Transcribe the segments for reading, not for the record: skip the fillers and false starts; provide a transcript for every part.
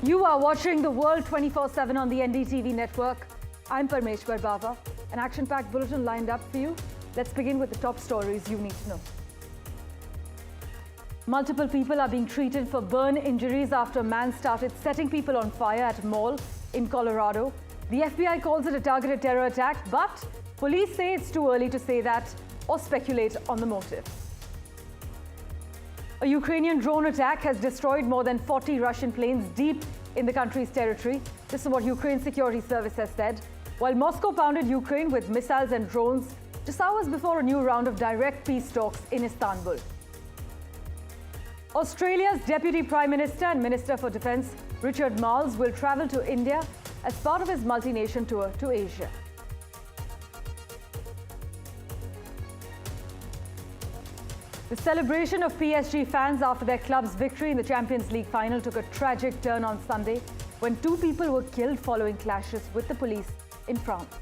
You are watching the World 24/7 on the NDTV network. I'm Parmeshwar Bava. An action-packed bulletin lined up for you. Let's begin with the top stories you need to know. Multiple people are being treated for burn injuries after a man started setting people on fire at a mall in Colorado. The FBI calls it a targeted terror attack, but police say it's too early to say that or speculate on the motive. A Ukrainian drone attack has destroyed more than 40 Russian planes deep in the country's territory. This is what Ukraine's security service has said. While Moscow pounded Ukraine with missiles and drones just hours before a new round of direct peace talks in Istanbul. Australia's Deputy Prime Minister and Minister for Defence, Richard Marles, will travel to India as part of his multi-nation tour to Asia. The celebration of PSG fans after their club's victory in the Champions League final took a tragic turn on Sunday when 2 people were killed following clashes with the police in France.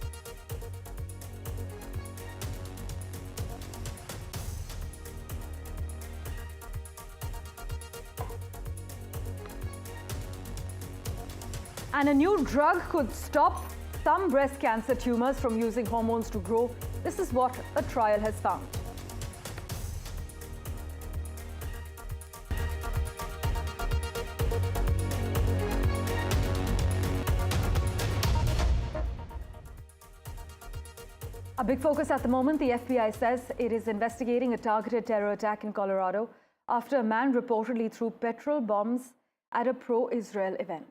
And a new drug could stop some breast cancer tumors from using hormones to grow. This is what a trial has found. A big focus at the moment, the FBI says it is investigating a targeted terror attack in Colorado after a man reportedly threw petrol bombs at a pro-Israel event.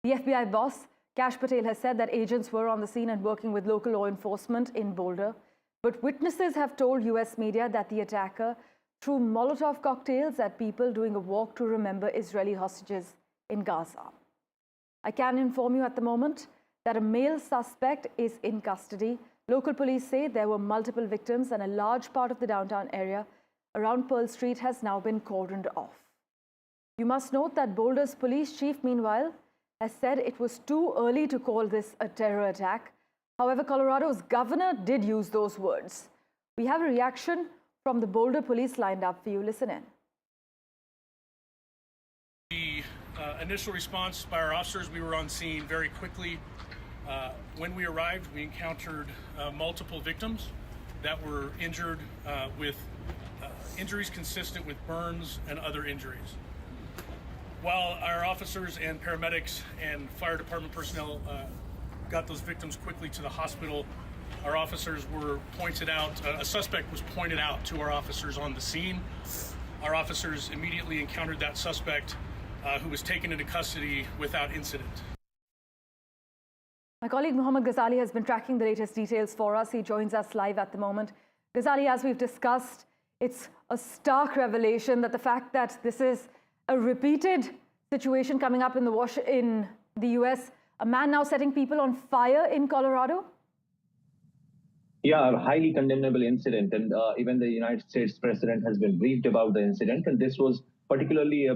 The FBI boss, Kash Patel, has said that agents were on the scene and working with local law enforcement in Boulder, but witnesses have told US media that the attacker threw Molotov cocktails at people doing a walk to remember Israeli hostages in Gaza. I can inform you at the moment that a male suspect is in custody. Local police say there were multiple victims and a large part of the downtown area around Pearl Street has now been cordoned off. You must note that Boulder's police chief, meanwhile, has said it was too early to call this a terror attack. However, Colorado's governor did use those words. We have a reaction from the Boulder police lined up for you. Listen in. The initial response by our officers, we were on scene very quickly. When we arrived, we encountered multiple victims that were injured with injuries consistent with burns and other injuries. While our officers and paramedics and fire department personnel got those victims quickly to the hospital, our officers were pointed out, a suspect was pointed out to our officers on the scene. Our officers immediately encountered that suspect who was taken into custody without incident. My colleague Mohammed Ghazali has been tracking the latest details for us. He joins us live at the moment. Ghazali, as we've discussed, it's a stark revelation that the fact that this is a repeated situation coming up in the US, a man now setting people on fire in Colorado? Yeah, a highly condemnable incident, and even the United States president has been briefed about the incident, and this was particularly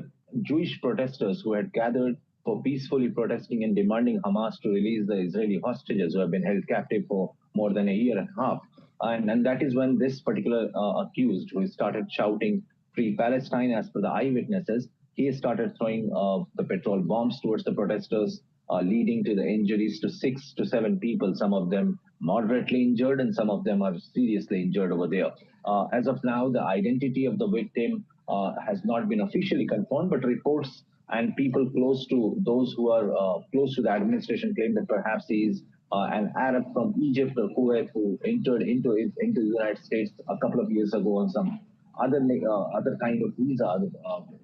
Jewish protesters who had gathered for peacefully protesting and demanding Hamas to release the Israeli hostages who have been held captive for more than a year and a half. And that is when this particular accused, who started shouting "Free Palestine" as per the eyewitnesses, he started throwing the petrol bombs towards the protesters, leading to the injuries to 6 to 7 people, some of them moderately injured and some of them are seriously injured over there. As of now, the identity of the victim has not been officially confirmed, but reports and people close to those who are close to the administration claim that perhaps he is an Arab from Egypt or Kuwait who entered into the United States a couple of years ago on some other kind of visa,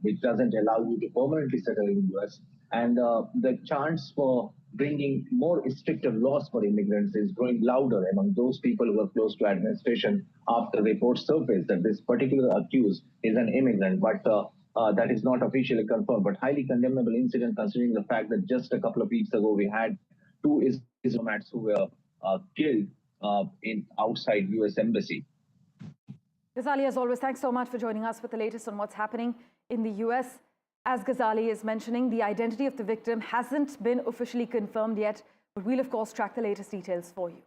which doesn't allow you to permanently settle in the US. And the chance for bringing more stricter laws for immigrants is growing louder among those people who are close to administration after reports surfaced that this particular accused is an immigrant. But that is not officially confirmed, but highly condemnable incident considering the fact that just a couple of weeks ago we had 2 diplomats who were killed outside US Embassy. Ghazali, as always, thanks so much for joining us with the latest on what's happening in the US. As Ghazali is mentioning, the identity of the victim hasn't been officially confirmed yet, but we'll of course track the latest details for you.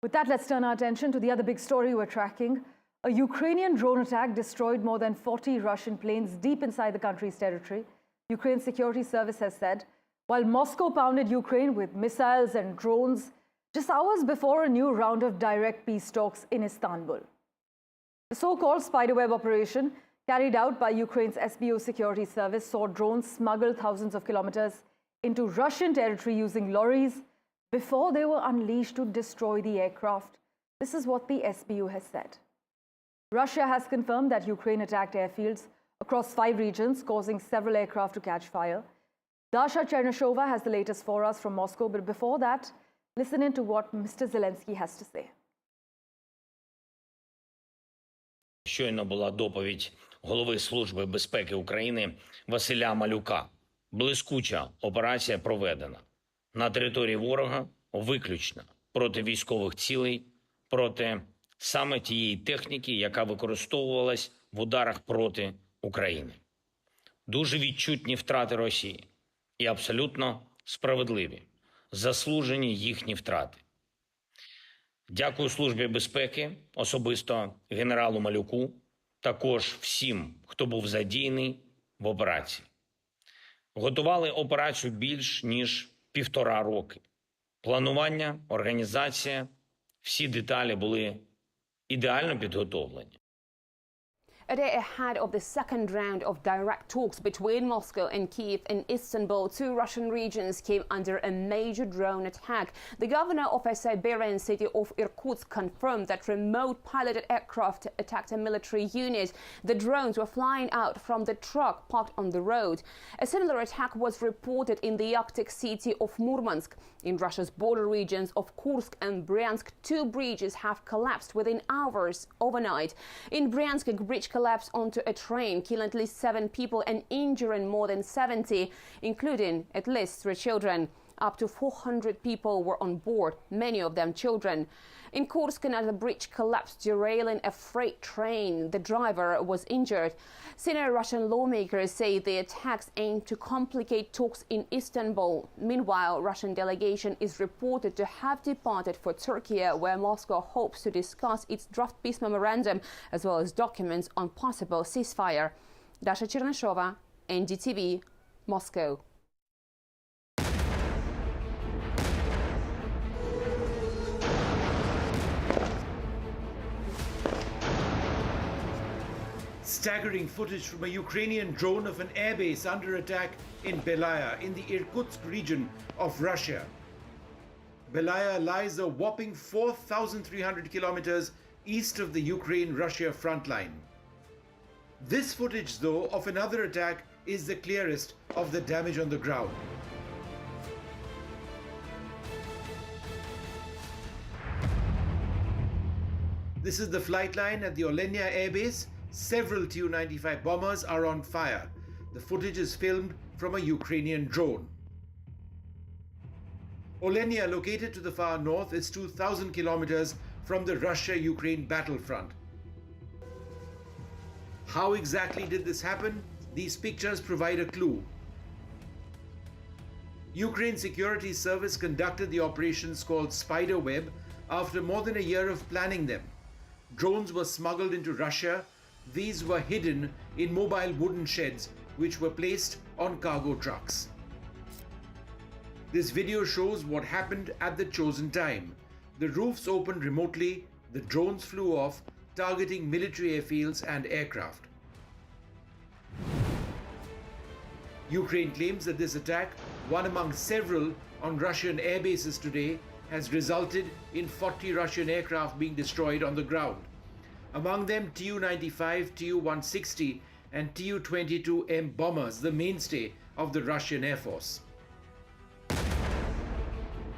With that, let's turn our attention to the other big story we're tracking. A Ukrainian drone attack destroyed more than 40 Russian planes deep inside the country's territory. Ukraine's security service has said, while Moscow pounded Ukraine with missiles and drones just hours before a new round of direct peace talks in Istanbul. The so-called spiderweb operation carried out by Ukraine's SBU security service saw drones smuggle thousands of kilometers into Russian territory using lorries before they were unleashed to destroy the aircraft. This is what the SBU has said. Russia has confirmed that Ukraine attacked airfields across 5 regions, causing several aircraft to catch fire. Dasha Chernyshova has the latest for us from Moscow, but before that, listen in to what Mr. Zelensky has to say. Щойно була доповідь голови Служби безпеки України Василя Малюка. Блискуча операція проведена на території ворога виключно проти військових цілей, проти саме тієї техніки, яка використовувалась в ударах проти України. Дуже відчутні втрати Росії і абсолютно справедливі, заслужені їхні втрати. Дякую Службі безпеки, особисто генералу Малюку, також всім, хто був задіяний в операції. Готували операцію більш ніж 1,5 роки. Планування, організація, всі деталі були ідеально підготовлені. A day ahead of the second round of direct talks between Moscow and Kyiv in Istanbul, 2 Russian regions came under a major drone attack. The governor of a Siberian city of Irkutsk confirmed that remote piloted aircraft attacked a military unit. The drones were flying out from the truck parked on the road. A similar attack was reported in the Arctic city of Murmansk. In Russia's border regions of Kursk and Bryansk, 2 bridges have collapsed within hours overnight. In Bryansk, a bridge collapsed onto a train, killing at least 7 people and injuring more than 70, including at least 3 children. Up to 400 people were on board, many of them children. In Kursk, another bridge collapsed, derailing a freight train. The driver was injured. Senior Russian lawmakers say the attacks aim to complicate talks in Istanbul. Meanwhile, Russian delegation is reported to have departed for Turkey, where Moscow hopes to discuss its draft peace memorandum, as well as documents on possible ceasefire. Dasha Chernyshova, NDTV, Moscow. Staggering footage from a Ukrainian drone of an airbase under attack in Belaya in the Irkutsk region of Russia. Belaya lies a whopping 4,300 kilometers east of the Ukraine-Russia front line. This footage, though, of another attack is the clearest of the damage on the ground. This is the flight line at the Olenia airbase. Several Tu-95 bombers are on fire. The footage is filmed from a Ukrainian drone. Olenia, located to the far north, is 2,000 kilometers from the Russia-Ukraine battlefront. How exactly did this happen? These pictures provide a clue. Ukraine Security Service conducted the operations called Spiderweb after more than a year of planning them. Drones were smuggled into Russia. These were hidden in mobile wooden sheds which were placed on cargo trucks. This video shows what happened at the chosen time. The roofs opened remotely, the drones flew off, targeting military airfields and aircraft. Ukraine claims that this attack, one among several on Russian air bases today, has resulted in 40 Russian aircraft being destroyed on the ground. Among them Tu-95, Tu-160 and Tu-22M bombers, the mainstay of the Russian Air Force.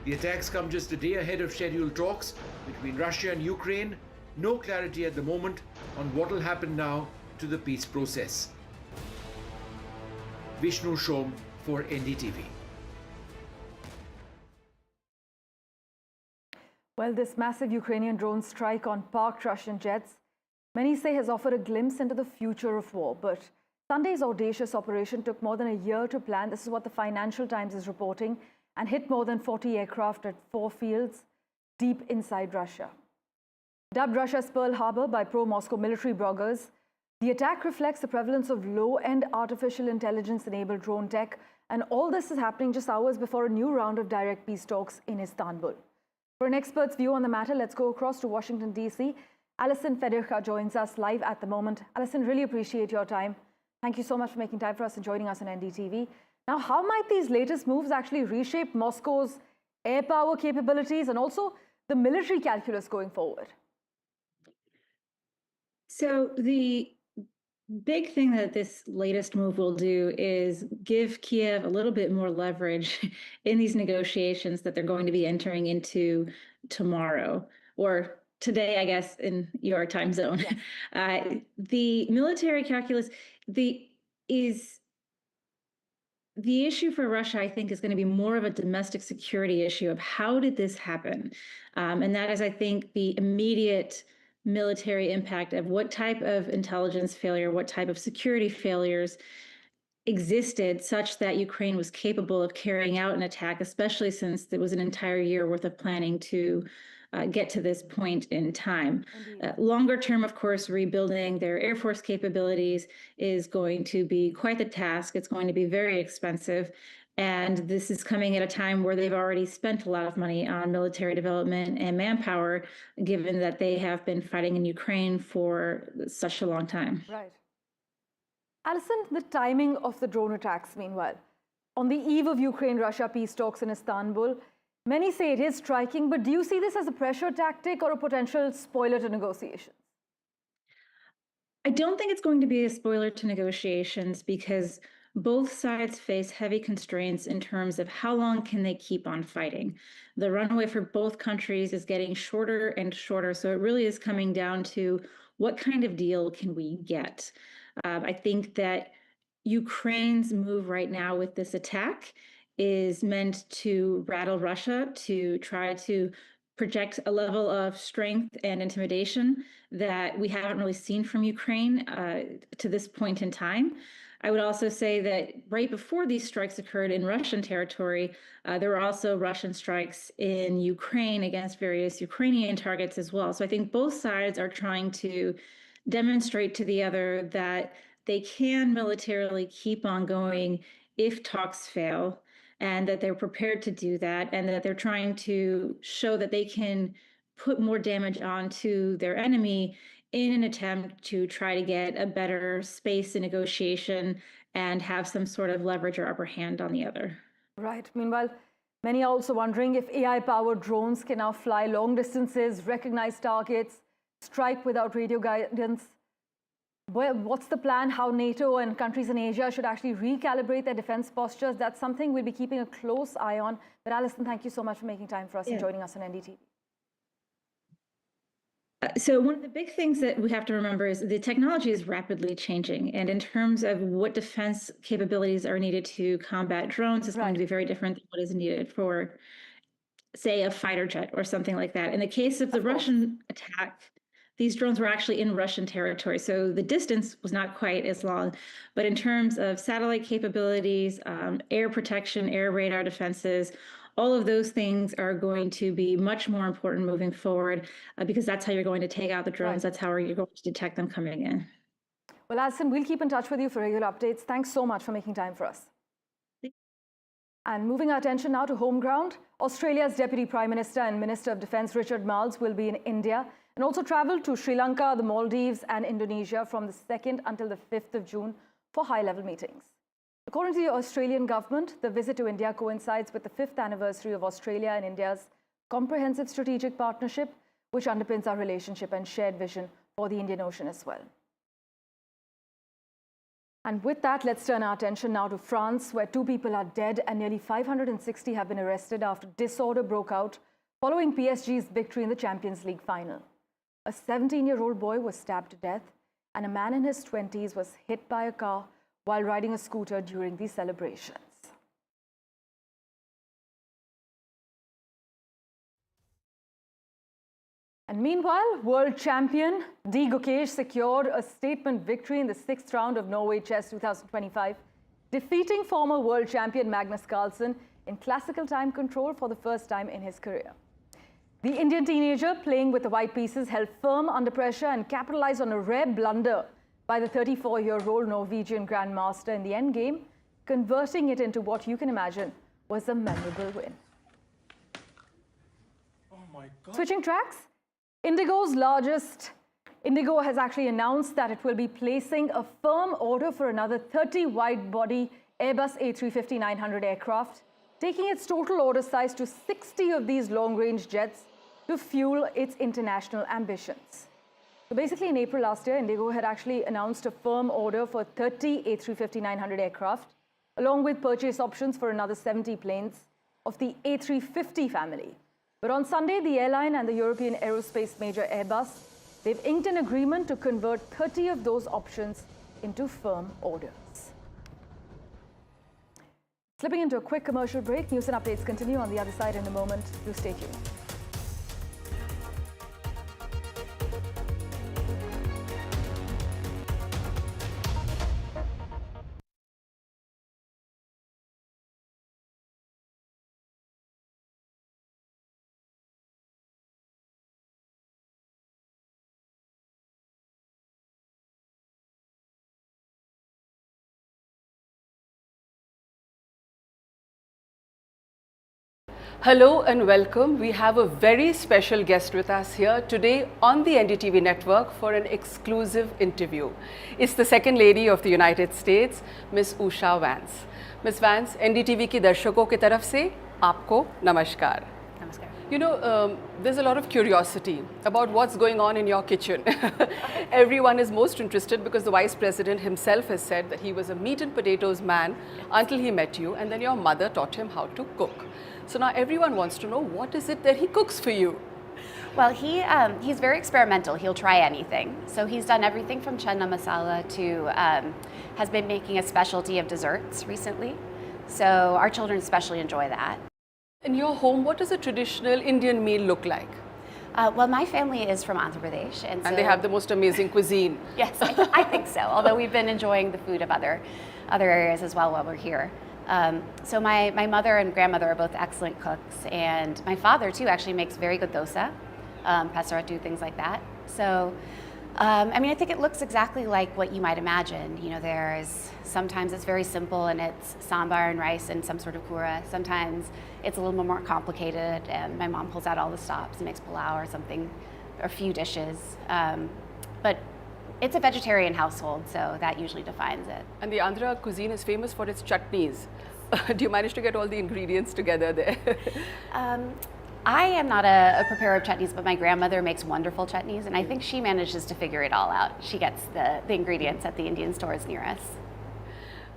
The attacks come just a day ahead of scheduled talks between Russia and Ukraine. No clarity at the moment on what will happen now to the peace process. Vishnu Shom for NDTV. Well, this massive Ukrainian drone strike on parked Russian jets, many say has offered a glimpse into the future of war. But Sunday's audacious operation took more than a year to plan. This is what the Financial Times is reporting, and hit more than 40 aircraft at 4 fields deep inside Russia. Dubbed Russia's Pearl Harbor by pro-Moscow military bloggers, The attack reflects the prevalence of low-end artificial intelligence-enabled drone tech, and all this is happening just hours before a new round of direct peace talks in Istanbul. For an expert's view on the matter, let's go across to Washington, D.C. Alison Federica joins us live at the moment. Alison, really appreciate your time. Thank you so much for making time for us and joining us on NDTV. Now, how might these latest moves actually reshape Moscow's air power capabilities and also the military calculus going forward? So the big thing that this latest move will do is give Kyiv a little bit more leverage in these negotiations that they're going to be entering into tomorrow, or today, I guess, in your time zone. Yes. The military calculus, the issue for Russia, I think, is going to be more of a domestic security issue of how did this happen? And that is, I think, the immediate military impact of what type of intelligence failure, what type of security failures existed such that Ukraine was capable of carrying out an attack, especially since there was an entire year worth of planning to get to this point in time. Longer term, of course, rebuilding their Air Force capabilities is going to be quite the task. It's going to be very expensive. And this is coming at a time where they've already spent a lot of money on military development and manpower, given that they have been fighting in Ukraine for such a long time. Right. Alison, the timing of the drone attacks, meanwhile. On the eve of Ukraine-Russia peace talks in Istanbul, many say it is striking, but do you see this as a pressure tactic or a potential spoiler to negotiations? I don't think it's going to be a spoiler to negotiations because both sides face heavy constraints in terms of how long can they keep on fighting. The runway for both countries is getting shorter and shorter, so it really is coming down to what kind of deal can we get. I think that Ukraine's move right now with this attack is meant to rattle Russia, to try to project a level of strength and intimidation that we haven't really seen from Ukraine to this point in time. I would also say that right before these strikes occurred in Russian territory, there were also Russian strikes in Ukraine against various Ukrainian targets as well. So I think both sides are trying to demonstrate to the other that they can militarily keep on going if talks fail, and that they're prepared to do that, and that they're trying to show that they can put more damage onto their enemy in an attempt to try to get a better space in negotiation and have some sort of leverage or upper hand on the other. Right. Meanwhile, many are also wondering if AI-powered drones can now fly long distances, recognize targets, strike without radio guidance. What's the plan? How NATO and countries in Asia should actually recalibrate their defense postures? That's something we'll be keeping a close eye on. But Alison, thank you so much for making time for us and joining us on NDTV. So one of the big things that we have to remember is the technology is rapidly changing. And in terms of what defense capabilities are needed to combat drones, it's going to be very different than what is needed for, say, a fighter jet or something like that. In the case of the Russian attack, these drones were actually in Russian territory, so the distance was not quite as long. But in terms of satellite capabilities, air protection, air radar defenses, all of those things are going to be much more important moving forward because that's how you're going to take out the drones. Right. That's how you're going to detect them coming in. Well, Alison, we'll keep in touch with you for regular updates. Thanks so much for making time for us. And moving our attention now to home ground, Australia's Deputy Prime Minister and Minister of Defence Richard Marles will be in India and also travel to Sri Lanka, the Maldives and Indonesia from the 2nd until the 5th of June for high-level meetings. According to the Australian government, the visit to India coincides with the 5th anniversary of Australia and India's comprehensive strategic partnership, which underpins our relationship and shared vision for the Indian Ocean as well. And with that, let's turn our attention now to France, where 2 people are dead and nearly 560 have been arrested after disorder broke out following PSG's victory in the Champions League final. A 17-year-old boy was stabbed to death, and a man in his 20s was hit by a car while riding a scooter during these celebrations. And meanwhile, world champion D. Gukesh secured a statement victory in the 6th round of Norway Chess 2025, defeating former world champion Magnus Carlsen in classical time control for the first time in his career. The Indian teenager, playing with the white pieces, held firm under pressure and capitalized on a rare blunder by the 34-year-old Norwegian Grandmaster in the endgame, converting it into what you can imagine was a memorable win. Oh my God. Switching tracks, Indigo has actually announced that it will be placing a firm order for another 30 wide-body Airbus A350-900 aircraft, taking its total order size to 60 of these long-range jets to fuel its international ambitions. So basically, in April last year, Indigo had actually announced a firm order for 30 A350-900 aircraft, along with purchase options for another 70 planes of the A350 family. But on Sunday, the airline and the European aerospace major Airbus, they've inked an agreement to convert 30 of those options into firm orders. Slipping into a quick commercial break, news and updates continue on the other side in a moment. Do stay tuned. Hello and welcome. We have a very special guest with us here today on the NDTV network for an exclusive interview. It's the Second Lady of the United States, Ms. Usha Vance. Ms. Vance, NDTV की दर्शकों की तरफ से आपको नमस्कार. You know, there's a lot of curiosity about what's going on in your kitchen. Everyone is most interested because the Vice President himself has said that he was a meat and potatoes man until he met you, and then your mother taught him how to cook. So now everyone wants to know, what is it that he cooks for you? Well, he's very experimental. He'll try anything. So he's done everything from chana masala to, has been making a specialty of desserts recently. So our children especially enjoy that. In your home, what does a traditional Indian meal look like? Well, my family is from Andhra Pradesh. And they have the most amazing cuisine. Yes, I think so. Although we've been enjoying the food of other areas as well while we're here. So my mother and grandmother are both excellent cooks, and my father too actually makes very good dosa, pasaratu, things like that. So, I mean, I think it looks exactly like what you might imagine. You know, sometimes it's very simple and it's sambar and rice and some sort of kura. Sometimes it's a little more complicated, and my mom pulls out all the stops and makes pulao or something, or a few dishes. But it's a vegetarian household, so that usually defines it. And the Andhra cuisine is famous for its chutneys. Do you manage to get all the ingredients together there? I am not a preparer of chutneys, but my grandmother makes wonderful chutneys, and I think she manages to figure it all out. She gets the ingredients at the Indian stores near us.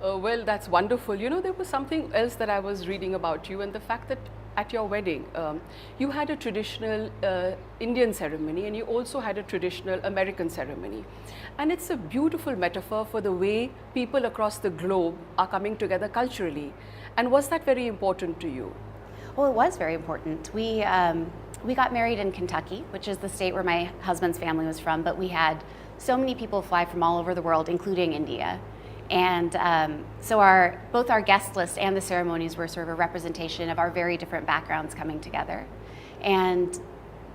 Well, that's wonderful. You know, there was something else that I was reading about you, and the fact that at your wedding, you had a traditional Indian ceremony, and you also had a traditional American ceremony. And it's a beautiful metaphor for the way people across the globe are coming together culturally. And was that very important to you? Well, it was very important. We got married in Kentucky, which is the state where my husband's family was from, but we had so many people fly from all over the world, including India. And so both our guest list and the ceremonies were sort of a representation of our very different backgrounds coming together. And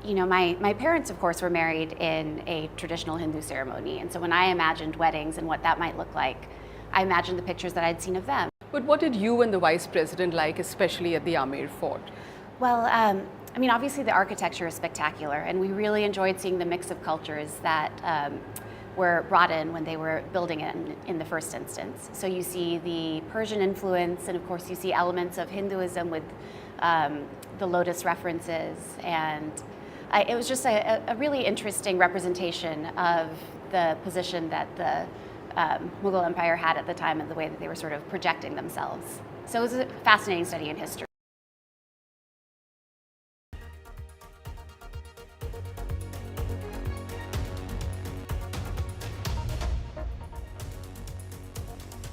you know, my parents, of course, were married in a traditional Hindu ceremony. And so when I imagined weddings and what that might look like, I imagined the pictures that I'd seen of them. But what did you and the Vice President like, especially at the Amur Fort? Well, I mean, obviously the architecture is spectacular, and we really enjoyed seeing the mix of cultures that were brought in when they were building it in the first instance. So you see the Persian influence, and of course you see elements of Hinduism with the lotus references, and it was just a really interesting representation of the position that the Mughal Empire had at the time and the way that they were sort of projecting themselves. So it was a fascinating study in history.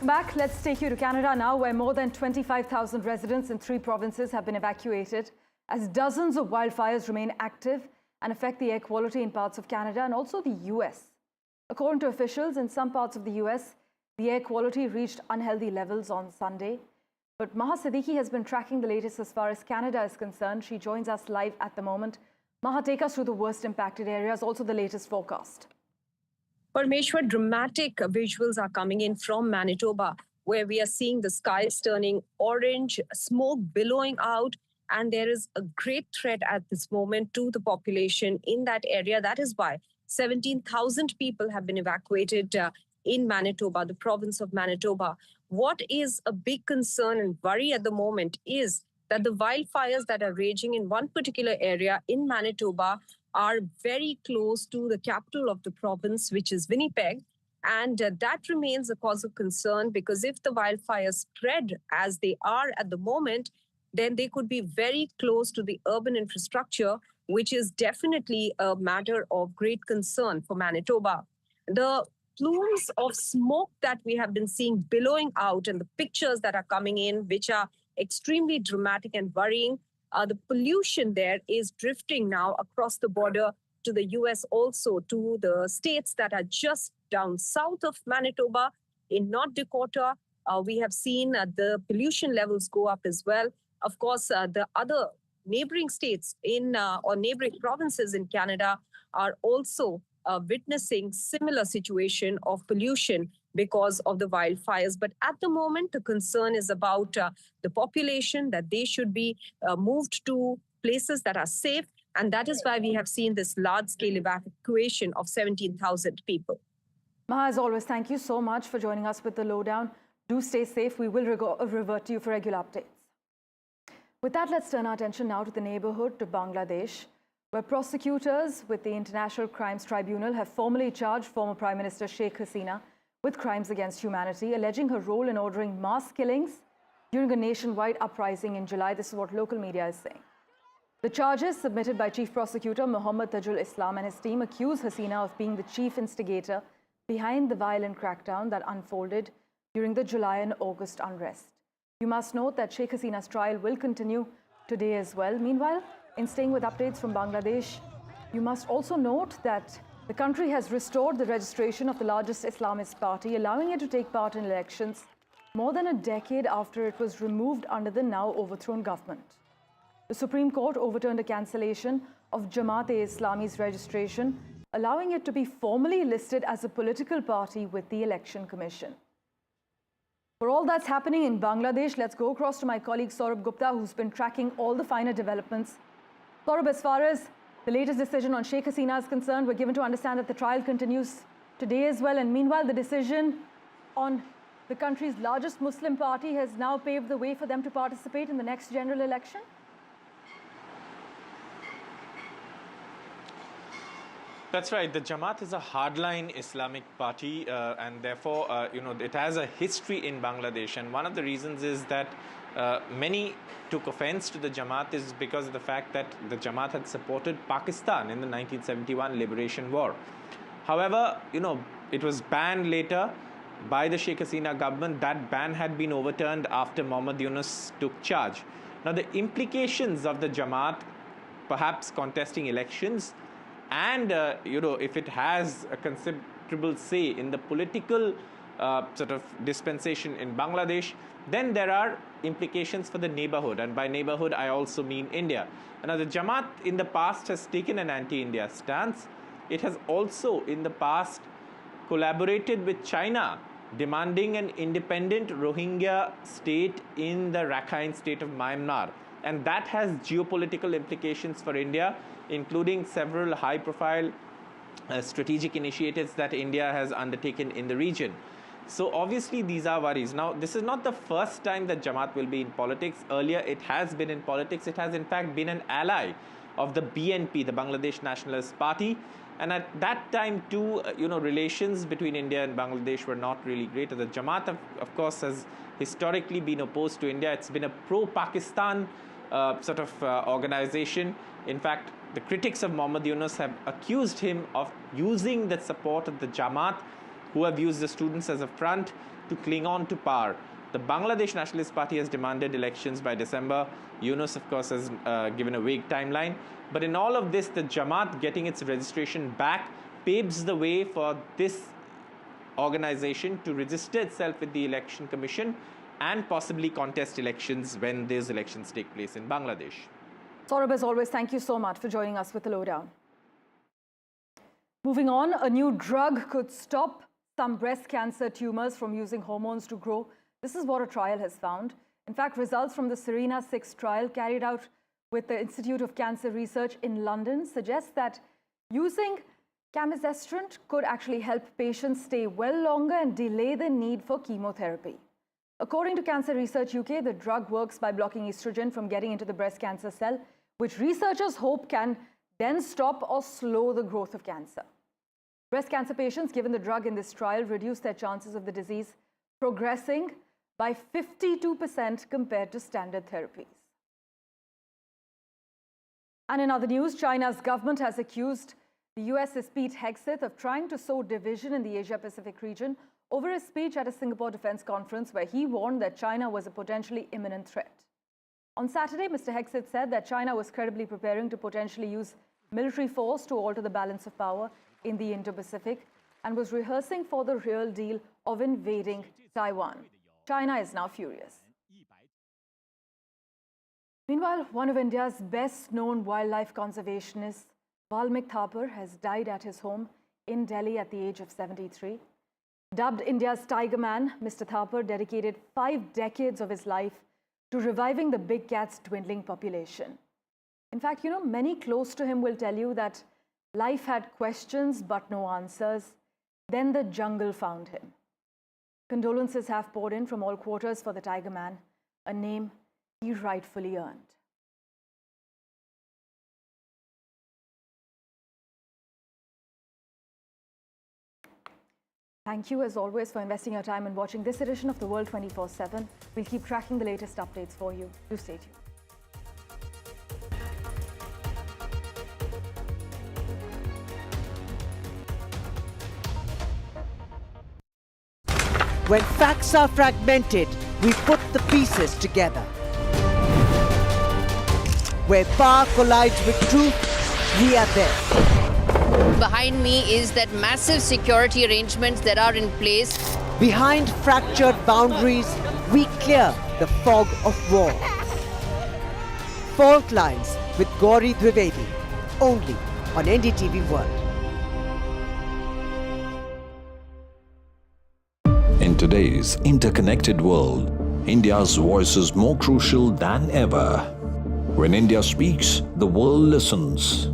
Back, let's take you to Canada now, where more than 25,000 residents in 3 provinces have been evacuated as dozens of wildfires remain active and affect the air quality in parts of Canada and also the US. According to officials in some parts of the US, the air quality reached unhealthy levels on Sunday. But Maha Siddiqui has been tracking the latest as far as Canada is concerned. She joins us live at the moment. Maha, take us through the worst impacted areas, also the latest forecast. Parmeshwar, dramatic visuals are coming in from Manitoba, where we are seeing the skies turning orange, smoke billowing out, and there is a great threat at this moment to the population in that area. That is why 17,000 people have been evacuated in Manitoba, the province of Manitoba. What is a big concern and worry at the moment is that the wildfires that are raging in one particular area in Manitoba are very close to the capital of the province, which is Winnipeg. And that remains a cause of concern, because if the wildfires spread as they are at the moment, then they could be very close to the urban infrastructure, which is definitely a matter of great concern for Manitoba. The plumes of smoke that we have been seeing billowing out and the pictures that are coming in, which are extremely dramatic and worrying, the pollution there is drifting now across the border to the US, also to the states that are just down south of Manitoba. In North Dakota, we have seen the pollution levels go up as well. Of course, the other neighboring states or neighboring provinces in Canada are also witnessing similar situation of pollution because of the wildfires. But at the moment, the concern is about the population, that they should be moved to places that are safe. And that is why we have seen this large-scale evacuation of 17,000 people. Maha, as always, thank you so much for joining us with the lowdown. Do stay safe. We will revert to you for regular updates. With that, let's turn our attention now to the neighborhood, to Bangladesh, where prosecutors with the International Crimes Tribunal have formally charged former Prime Minister Sheikh Hasina with crimes against humanity, alleging her role in ordering mass killings during a nationwide uprising in July. This is what local media is saying. The charges submitted by Chief Prosecutor Muhammad Tajul Islam and his team accuse Hasina of being the chief instigator behind the violent crackdown that unfolded during the July and August unrest. You must note that Sheikh Hasina's trial will continue today as well. Meanwhile, in staying with updates from Bangladesh, you must also note that the country has restored the registration of the largest Islamist party, allowing it to take part in elections more than a decade after it was removed under the now overthrown government. The Supreme Court overturned a cancellation of Jamaat-e-Islami's registration, allowing it to be formally listed as a political party with the Election Commission. For all that's happening in Bangladesh, let's go across to my colleague Saurabh Gupta, who's been tracking all the finer developments. Saurabh, as far as the latest decision on Sheikh Hasina is concerned, we're given to understand that the trial continues today as well. And meanwhile, the decision on the country's largest Muslim party has now paved the way for them to participate in the next general election. That's right. The Jamaat is a hardline Islamic party, and therefore, it has a history in Bangladesh. And one of the reasons is that many took offense to the Jamaat is because of the fact that the Jamaat had supported Pakistan in the 1971 Liberation War. However, it was banned later by the Sheikh Hasina government. That ban had been overturned after Muhammad Yunus took charge. Now, the implications of the Jamaat perhaps contesting elections, and if it has a considerable say in the political sort of dispensation in Bangladesh, then there are implications for the neighborhood, and by neighborhood I also mean India. Now, the Jamaat in the past has taken an anti-India stance. It has also in the past collaborated with China, demanding an independent Rohingya state in the Rakhine state of Myanmar, and that has geopolitical implications for India, including several high-profile strategic initiatives that India has undertaken in the region. So obviously these are worries. Now, this is not the first time that Jamaat will be in politics. Earlier it has been in politics. It has in fact been an ally of the BNP, the Bangladesh Nationalist Party. And at that time too, relations between India and Bangladesh were not really great. The Jamaat, of course, has historically been opposed to India. It's been a pro-Pakistan organization. In fact, the critics of Muhammad Yunus have accused him of using the support of the Jamaat, who have used the students as a front to cling on to power. The Bangladesh Nationalist Party has demanded elections by December. Yunus, of course, has given a vague timeline. But in all of this, the Jamaat getting its registration back paves the way for this organization to register itself with the Election Commission and possibly contest elections when these elections take place in Bangladesh. Saurabh, as always, thank you so much for joining us with the lowdown. Moving on, a new drug could stop some breast cancer tumors from using hormones to grow. This is what a trial has found. In fact, results from the Serena-6 trial carried out with the Institute of Cancer Research in London suggest that using camizestrant could actually help patients stay well longer and delay the need for chemotherapy. According to Cancer Research UK, the drug works by blocking estrogen from getting into the breast cancer cell, which researchers hope can then stop or slow the growth of cancer. Breast cancer patients given the drug in this trial reduced their chances of the disease progressing by 52% compared to standard therapies. And in other news, China's government has accused the US's Pete Hegseth of trying to sow division in the Asia-Pacific region over a speech at a Singapore Defense Conference where he warned that China was a potentially imminent threat. On Saturday, Mr. Hegseth said that China was credibly preparing to potentially use military force to alter the balance of power in the Indo-Pacific and was rehearsing for the real deal of invading Taiwan. China is now furious. Meanwhile, one of India's best-known wildlife conservationists, Valmik Thapar, has died at his home in Delhi at the age of 73. Dubbed India's Tiger Man, Mr. Thapar dedicated 5 decades of his life to reviving the big cat's dwindling population. In fact, many close to him will tell you that life had questions but no answers. Then the jungle found him. Condolences have poured in from all quarters for the Tiger Man, a name he rightfully earned. Thank you, as always, for investing your time and watching this edition of The World 24/7. We'll keep tracking the latest updates for you. Do stay tuned. When facts are fragmented, we put the pieces together. Where power collides with truth, we are there. Behind me is that massive security arrangements that are in place. Behind fractured boundaries, we clear the fog of war. Fault Lines with Gauri Dwivedi, only on NDTV World. In today's interconnected world, India's voice is more crucial than ever. When India speaks, the world listens.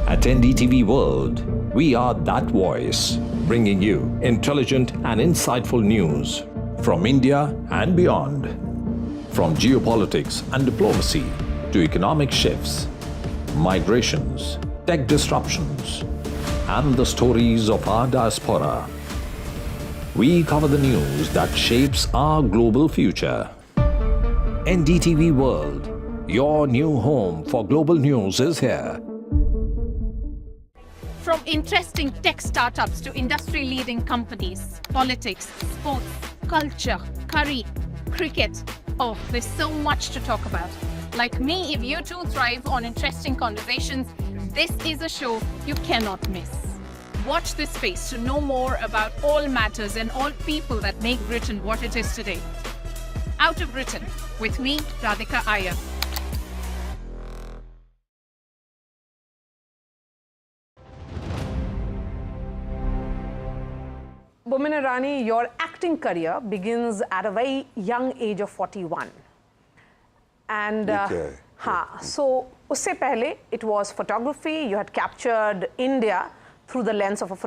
At NDTV World, we are that voice, bringing you intelligent and insightful news from India and beyond. From geopolitics and diplomacy to economic shifts, migrations, tech disruptions, and the stories of our diaspora. We cover the news that shapes our global future. NDTV World, your new home for global news is here. From interesting tech startups to industry-leading companies, politics, sports, culture, curry, cricket. Oh, there's so much to talk about. Like me, if you too thrive on interesting conversations, this is a show you cannot miss. Watch this space to know more about all matters and all people that make Britain what it is today. Out of Britain, with me, Radhika Iyer. Bomin Irani, your acting career begins at a very young age of 41. And so usse pehle it was photography. You had captured India through the lens of a